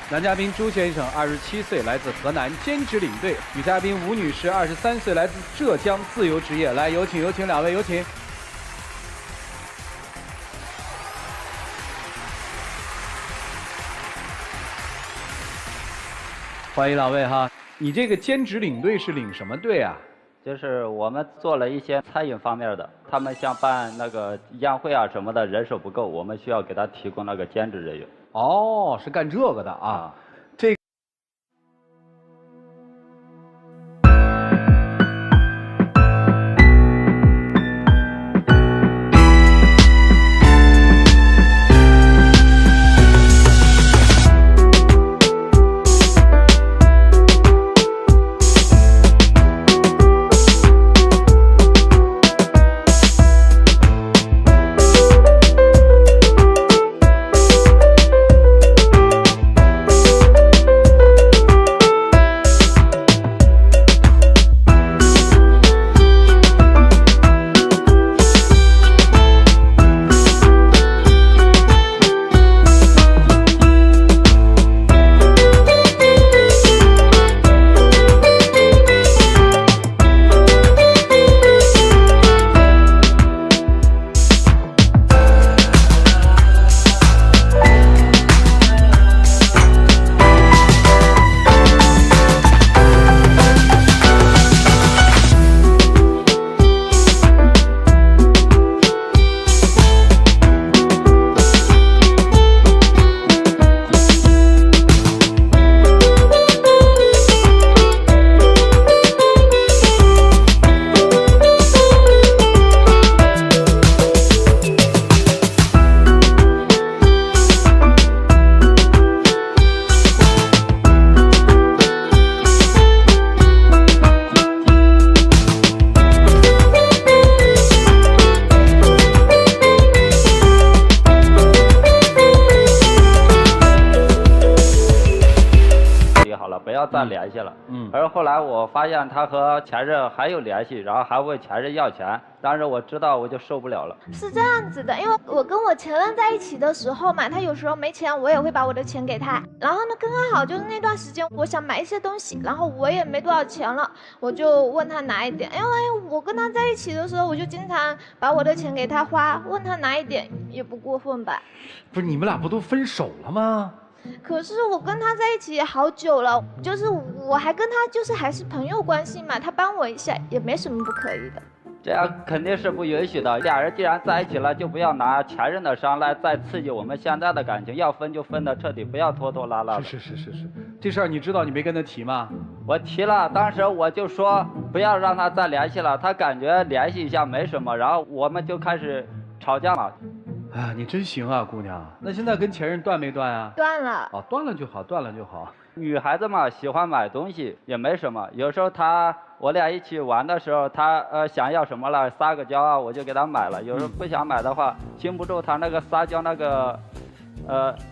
男嘉宾朱先生27岁，来自河南，兼职领队；女嘉宾吴女士23岁，来自浙江，自由职业。来，有请两位，有请。欢迎两位哈。你这个兼职领队是领什么队啊？就是我们做了一些餐饮方面的，他们像办那个宴会啊什么的，人手不够，我们需要给他提供那个兼职人员。哦，是干这个的啊。再联系了，而后来我发现他和前任还有联系，然后还问前任要钱，当时我知道我就受不了了。是这样子的，因为我跟我前任在一起的时候嘛，他有时候没钱，我也会把我的钱给他。然后呢，刚刚好就是那段时间，我想买一些东西，然后我也没多少钱了，我就问他拿一点，因为我跟他在一起的时候，我就经常把我的钱给他花，问他拿一点也不过分吧？不是你们俩不都分手了吗？可是我跟他在一起也好久了，就是我还跟他就是还是朋友关系嘛，他帮我一下也没什么不可以的。这样肯定是不允许的，俩人既然在一起了，就不要拿前任的伤来再刺激我们现在的感情，要分就分得彻底，不要拖拖拉拉的。是，这事儿你知道你没跟他提吗？我提了，当时我就说不要让他再联系了，他感觉联系一下没什么，然后我们就开始吵架嘛。哎，你真行啊，姑娘。那现在跟前任断没断啊？断了。哦，断了就好，断了就好。女孩子嘛，喜欢买东西也没什么。有时候我俩一起玩的时候，她想要什么了，撒个娇啊，我就给她买了。有时候不想买的话，经不住她那个撒娇那个，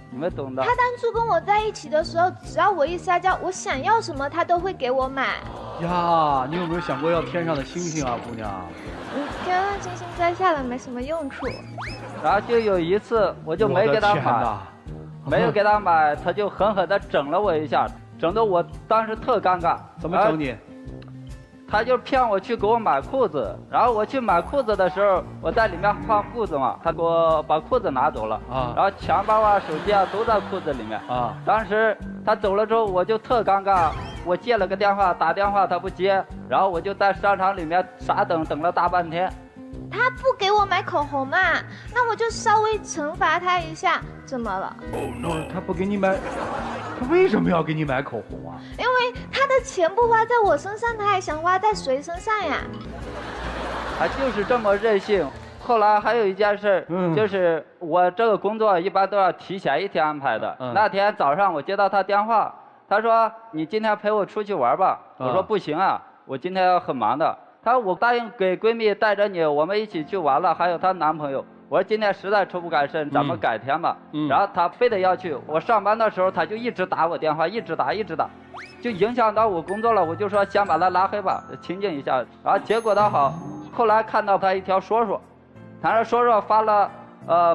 你们懂的。她当初跟我在一起的时候，只要我一撒娇，我想要什么她都会给我买。呀，你有没有想过要天上的星星啊，姑娘？天上星星摘下来没什么用处。然后就有一次，我就没给她买，没有给她买，她就狠狠地整了我一下，整得我当时特尴尬。怎么整你？他就骗我去给我买裤子，然后我去买裤子的时候，我在里面换裤子嘛，他给我把裤子拿走了啊，然后钱包啊、手机啊都在裤子里面啊。当时他走了之后，我就特尴尬，我接了个电话，打电话他不接，然后我就在商场里面傻等了大半天。他不给我买口红嘛，那我就稍微惩罚他一下，怎么了？他不给你买，他为什么要给你买口红啊？因为他的钱不花在我身上，他还想花在谁身上呀？他就是这么任性。后来还有一件事，就是我这个工作一般都要提前一天安排的。那天早上我接到他电话，他说你今天陪我出去玩吧。我说不行啊，我今天很忙的。他说我答应给闺蜜带着你，我们一起去玩了，还有她男朋友。我说今天实在抽不开身，咱们改天吧。然后他非得要去，我上班的时候他就一直打我电话，一直打，就影响到我工作了。我就说先把他拉黑吧，清静一下。然后结果倒好，后来看到他一条说说，他说说发了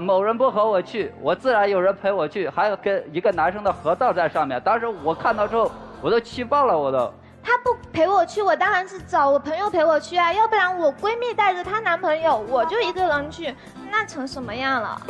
某人不和我去，我自然有人陪我去，还有跟一个男生的合照在上面。当时我看到之后，我都气爆了，我都。她不陪我去，我当然是找我朋友陪我去啊，要不然我闺蜜带着她男朋友，我就一个人去，那成什么样了？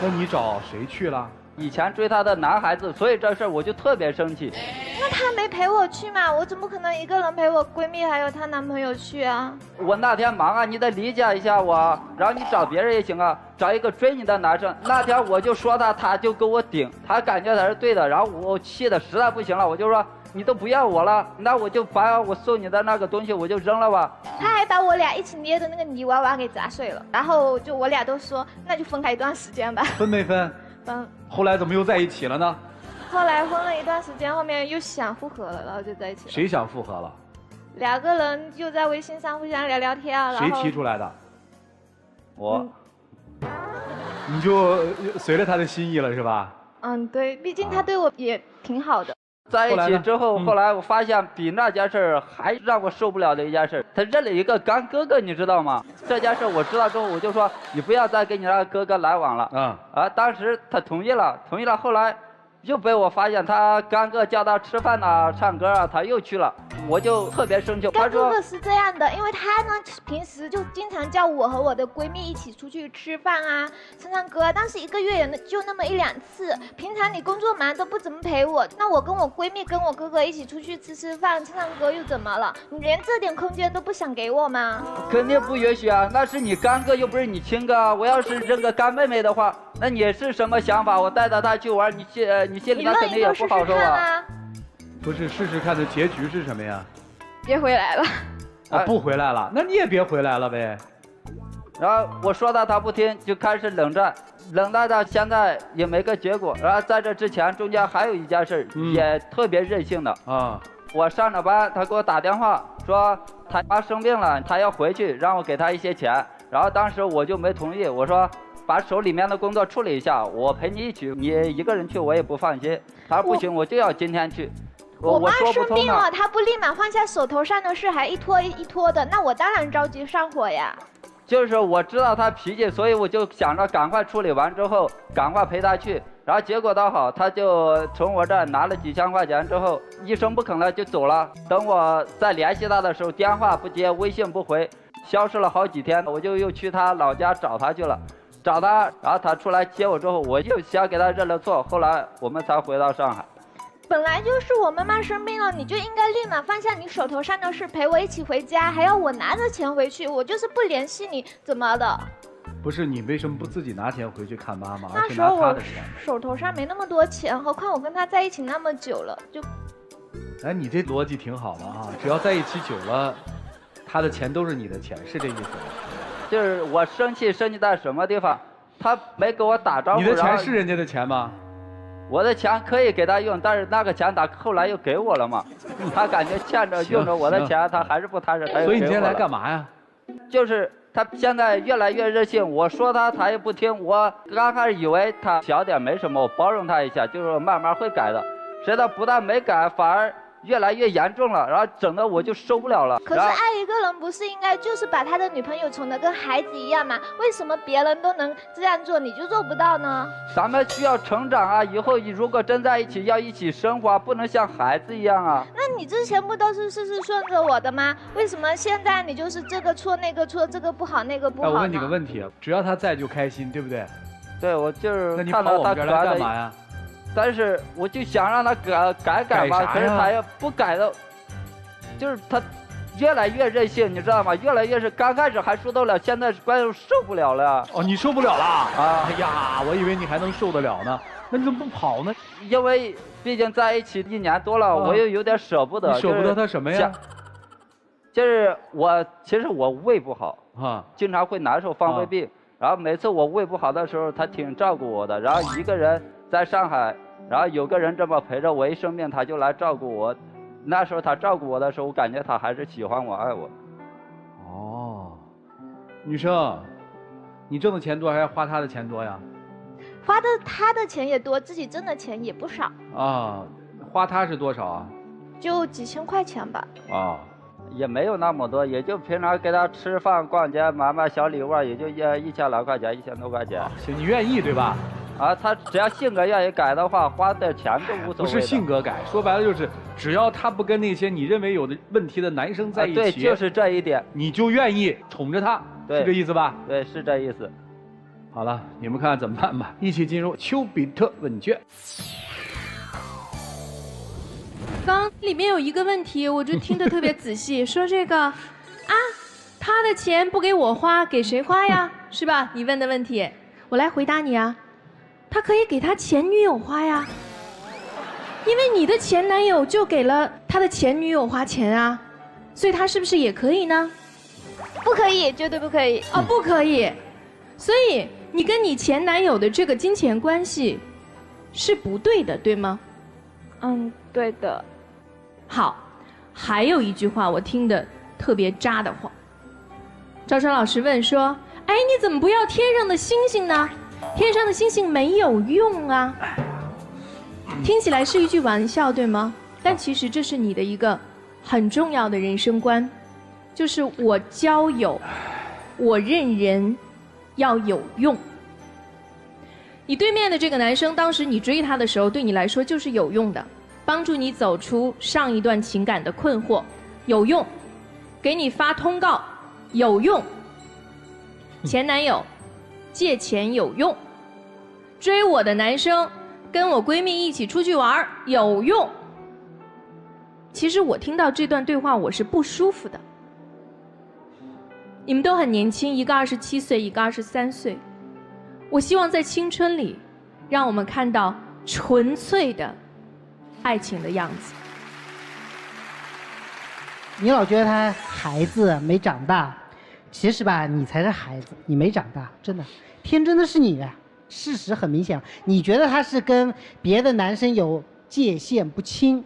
那你找谁去了？以前追她的男孩子，所以这事儿我就特别生气。那她没陪我去嘛？我怎么可能一个人陪我闺蜜还有她男朋友去啊？我那天忙啊，你得理解一下我，然后你找别人也行啊，找一个追你的男生。那天我就说他就跟我顶，他感觉他是对的，然后我气的实在不行了，我就说你都不要我了，那我就把我送你的那个东西我就扔了吧。他还把我俩一起捏的那个泥娃娃给砸碎了，然后就我俩都说那就分开一段时间吧。分没分？分。后来怎么又在一起了呢？后来分了一段时间，后面又想复合了，然后就在一起了。谁想复合了？两个人就在微信上互相聊聊天啊。谁提出来的？我。你就随了他的心意了是吧？嗯，对，毕竟他对我也挺好的。在一起之后，后来我发现比那件事还让我受不了的一件事，他认了一个干哥哥，你知道吗？这件事我知道之后，我就说你不要再跟你那个哥哥来往了。当时他同意了，后来又被我发现他干哥叫他吃饭啊、唱歌啊，他又去了，我就特别生气。干哥哥是这样的，因为他呢平时就经常叫我和我的闺蜜一起出去吃饭啊、唱唱歌，但是一个月也就那么1、2次。平常你工作忙都不怎么陪我，那我跟我闺蜜跟我哥哥一起出去吃饭、唱唱歌又怎么了？你连这点空间都不想给我吗？肯定不允许啊！那是你干哥又不是你亲哥啊！我要是认个干妹妹的话，那你是什么想法？我带着她去玩，你心里面肯定也不好受啊。不是试试看的结局是什么呀？别回来了。不回来了，那你也别回来了呗。然后我说他不听，就开始冷战，冷战到现在也没个结果。然后在这之前，中间还有一件事，也特别任性的啊。我上着班，他给我打电话说他妈生病了，他要回去，让我给他一些钱。然后当时我就没同意，我说把手里面的工作处理一下，我陪你一起，你一个人去我也不放心。他说不行，我就要今天去。我妈生病了，她不立马放下手头上的事，还一拖一拖的，那我当然着急上火呀。就是我知道他脾气，所以我就想着赶快处理完之后，赶快陪他去。然后结果倒好，他就从我这儿拿了几千块钱之后，一声不吭的就走了。等我再联系他的时候，电话不接，微信不回，消失了好几天。我就又去他老家找他去了，找他，然后他出来接我之后，我又想给他认了错，后来我们才回到上海。本来就是我妈妈生病了，你就应该立马放下你手头上的事，陪我一起回家，还要我拿着钱回去，我就是不联系你，怎么的？不是你为什么不自己拿钱回去看妈妈，而那时候我钱？手头上没那么多钱，何况我跟他在一起那么久了，就……哎，你这逻辑挺好的啊！只要在一起久了，他的钱都是你的钱，是这意思吗？就是我生气在什么地方？他没给我打招呼。你的钱是人家的钱吗？我的钱可以给他用，但是那个钱他后来又给我了嘛，他感觉欠着用着我的钱，他还是不踏实，他又给我了。所以你今天来干嘛呀？就是他现在越来越任性，我说他也不听。我刚开始以为他小点没什么，我包容他一下，就是慢慢会改的。谁知道不但没改，反而越来越严重了，然后整的我就受不了了。可是爱一个人不是应该就是把他的女朋友宠得跟孩子一样吗？为什么别人都能这样做，你就做不到呢？咱们需要成长啊！以后如果真在一起，要一起生活，不能像孩子一样啊。那你之前不都是事事顺着我的吗？为什么现在你就是这个错那个错，这个不好那个不好呢？我问你个问题，只要他在就开心，对不对？对，我就是看到他可爱的。干嘛呀？但是我就想让他改吧，可是他也不改的，就是他越来越任性，你知道吗？越来越是刚开始还受得了，现在关键受不了了。哦，你受不了了啊！哎呀，我以为你还能受得了呢，那你怎么不跑呢？因为毕竟在一起1年多了，我又有点舍不得。你舍不得他什么呀？就是其实我胃不好啊，经常会难受，放胃病。然后每次我胃不好的时候，他挺照顾我的。然后一个人在上海。然后有个人这么陪着我，一生病他就来照顾我。那时候他照顾我的时候，我感觉他还是喜欢我、爱我。哦，女生，你挣的钱多还是花他的钱多呀？花的他的钱也多，自己挣的钱也不少。啊，花他是多少啊？就几千块钱吧。啊，也没有那么多，也就平常给他吃饭、逛街、买小礼物，也就1000来块钱，1000多块钱。行，你愿意对吧？啊，他只要性格愿意改的话，花的钱都无所谓。不是性格改，说白了就是只要他不跟那些你认为有的问题的男生在一起，对，就是这一点，你就愿意宠着他，对，是这意思吧？对，是这意思。好了，你们看看怎么办吧。一起进入丘比特问卷。刚里面有一个问题，我就听得特别仔细，说这个啊，他的钱不给我花，给谁花呀？是吧？你问的问题，我来回答你啊。他可以给他前女友花呀，因为你的前男友就给了他的前女友花钱啊，所以他是不是也可以呢？不可以，绝对不可以。哦，不可以。所以你跟你前男友的这个金钱关系是不对的，对吗？嗯，对的。好，还有一句话我听得特别渣的话。赵川老师问说：“哎，你怎么不要天上的星星呢？天上的星星没有用啊。”听起来是一句玩笑，对吗？但其实这是你的一个很重要的人生观，就是我交友，我认人要有用。你对面的这个男生，当时你追他的时候，对你来说就是有用的。帮助你走出上一段情感的困惑，有用；给你发通告，有用；前男友借钱有用；追我的男生跟我闺蜜一起出去玩有用。其实我听到这段对话我是不舒服的。你们都很年轻，一个27岁，一个23岁。我希望在青春里，让我们看到纯粹的爱情的样子。你老觉得他孩子没长大，其实吧，你才是孩子，你没长大，真的，天真的是你。事实很明显，你觉得他是跟别的男生有界限不清，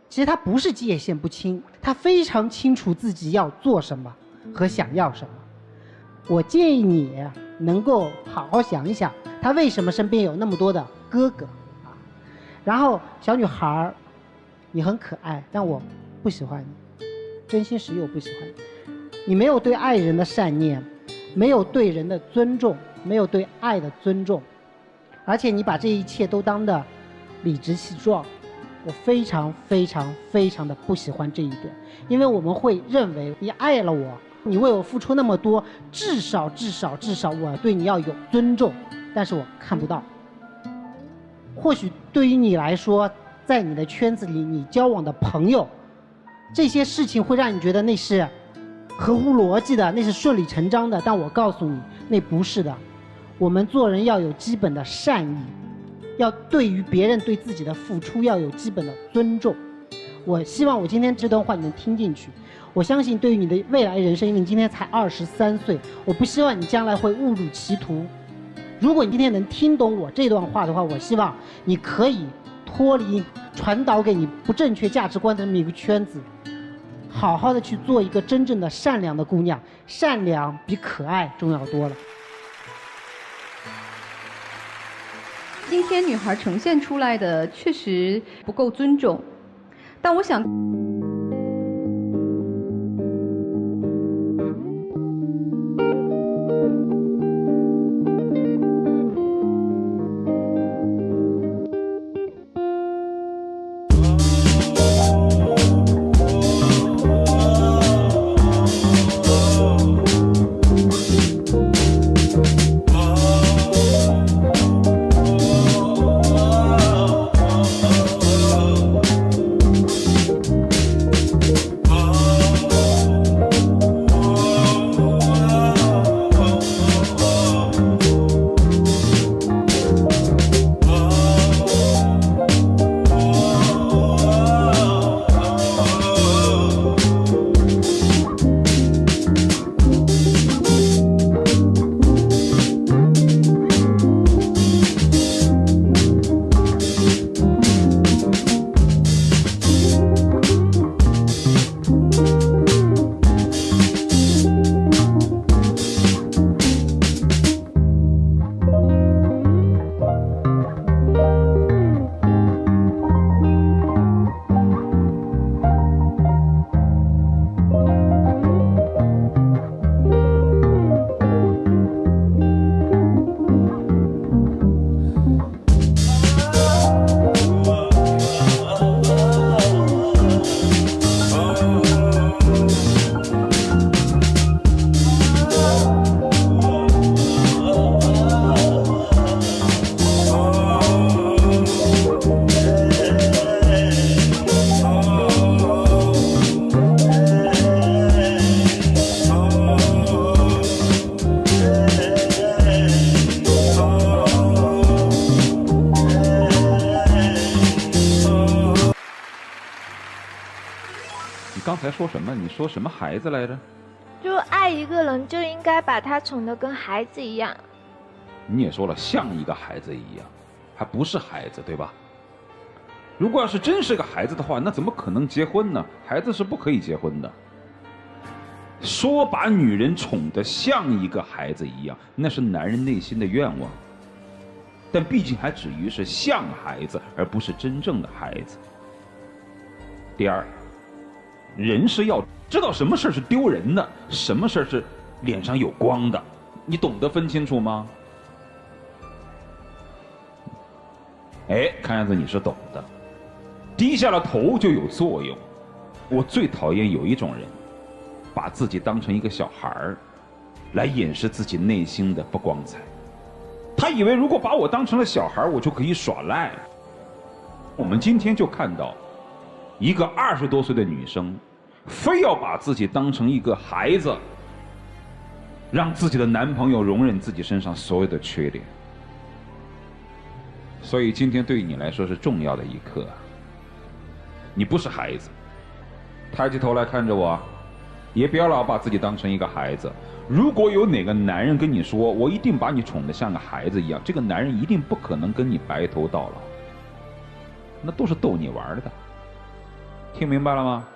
其实他不是界限不清，他非常清楚自己要做什么和想要什么。我建议你能够好好想一想，他为什么身边有那么多的哥哥。然后小女孩，你很可爱，但我不喜欢你，真心实意我不喜欢你。你没有对爱人的善念，没有对人的尊重，没有对爱的尊重，而且你把这一切都当的理直气壮，我非常非常非常的不喜欢这一点。因为我们会认为你爱了我，你为我付出那么多，至少我对你要有尊重，但是我看不到。或许对于你来说，在你的圈子里，你交往的朋友，这些事情会让你觉得那是合乎逻辑的，那是顺理成章的。但我告诉你，那不是的。我们做人要有基本的善意，要对于别人对自己的付出要有基本的尊重。我希望我今天这段话你能听进去。我相信对于你的未来人生，因为你今天才23岁，我不希望你将来会误入歧途。如果你今天能听懂我这段话的话，我希望你可以脱离传导给你不正确价值观的这么一个圈子，好好的去做一个真正的善良的姑娘。善良比可爱重要多了。今天女孩呈现出来的确实不够尊重，但我想刚才说什么？你说什么孩子来着？就爱一个人就应该把他宠得跟孩子一样。你也说了，像一个孩子一样，还不是孩子，对吧？如果要是真是个孩子的话，那怎么可能结婚呢？孩子是不可以结婚的。说把女人宠得像一个孩子一样，那是男人内心的愿望，但毕竟还止于是像孩子，而不是真正的孩子。第二，人是要知道什么事是丢人的，什么事是脸上有光的，你懂得分清楚吗？哎，看样子你是懂的。低下了头就有作用。我最讨厌有一种人，把自己当成一个小孩儿，来掩饰自己内心的不光彩。他以为如果把我当成了小孩，我就可以耍赖。我们今天就看到，一个20多岁的女生，非要把自己当成一个孩子，让自己的男朋友容忍自己身上所有的缺点。所以今天对于你来说是重要的一刻。你不是孩子，抬起头来看着我，也不要老把自己当成一个孩子。如果有哪个男人跟你说我一定把你宠得像个孩子一样，这个男人一定不可能跟你白头到老，那都是逗你玩的。听明白了吗？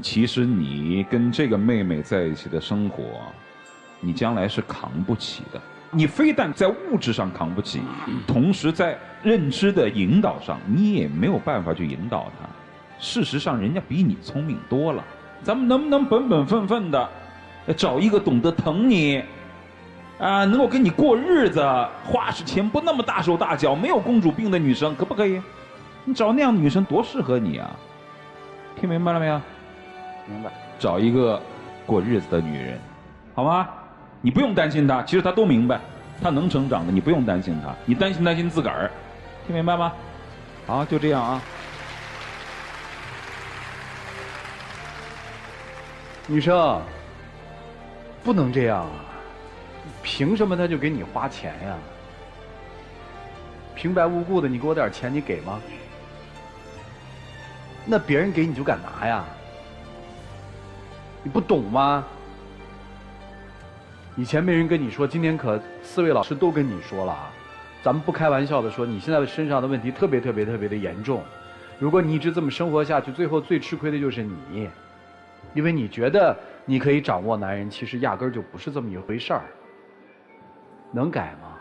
其实你跟这个妹妹在一起的生活，你将来是扛不起的。你非但在物质上扛不起，同时在认知的引导上，你也没有办法去引导她。事实上，人家比你聪明多了。咱们能不能本本分分的找一个懂得疼你能够跟你过日子，花式钱不那么大手大脚，没有公主病的女生，可不可以？你找那样的女生多适合你啊！听明白了没有？明白。找一个过日子的女人，好吗？你不用担心她，其实她都明白，她能成长的，你不用担心她，你担心自个儿，听明白吗？好，就这样啊。女生，不能这样啊！凭什么他就给你花钱呀？平白无故的你给我点钱，你给吗？那别人给你就敢拿呀？你不懂吗？以前没人跟你说，今天可4位老师都跟你说了啊！咱们不开玩笑的说，你现在身上的问题特别的严重。如果你一直这么生活下去，最后最吃亏的就是你，因为你觉得你可以掌握男人，其实压根儿就不是这么一回事儿。能改吗？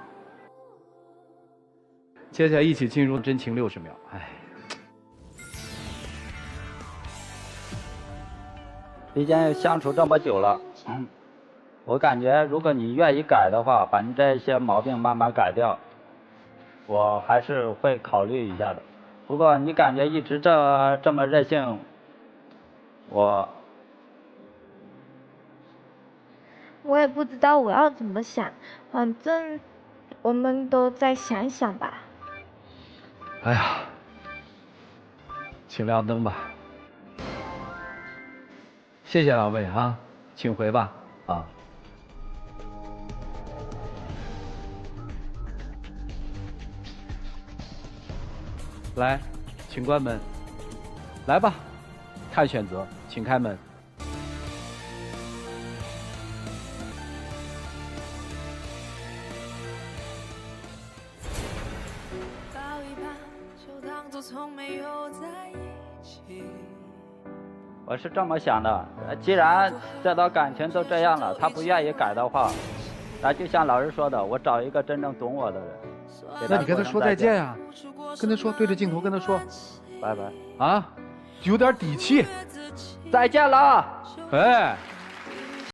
接下来一起进入真情60秒。哎，毕竟相处这么久了，我感觉如果你愿意改的话，把你这些毛病慢慢改掉，我还是会考虑一下的。不过你感觉一直这么任性，我也不知道我要怎么想，反正我们都再想想吧。哎呀，请亮灯吧。谢谢两位啊，请回吧啊。来，请关门。来吧，看选择，请开门。我是这么想的，既然这段感情都这样了，他不愿意改的话，那就像老师说的，我找一个真正懂我的人。那你跟他说再见呀，跟他说，对着镜头跟他说，拜拜啊，有点底气，再见了。哎。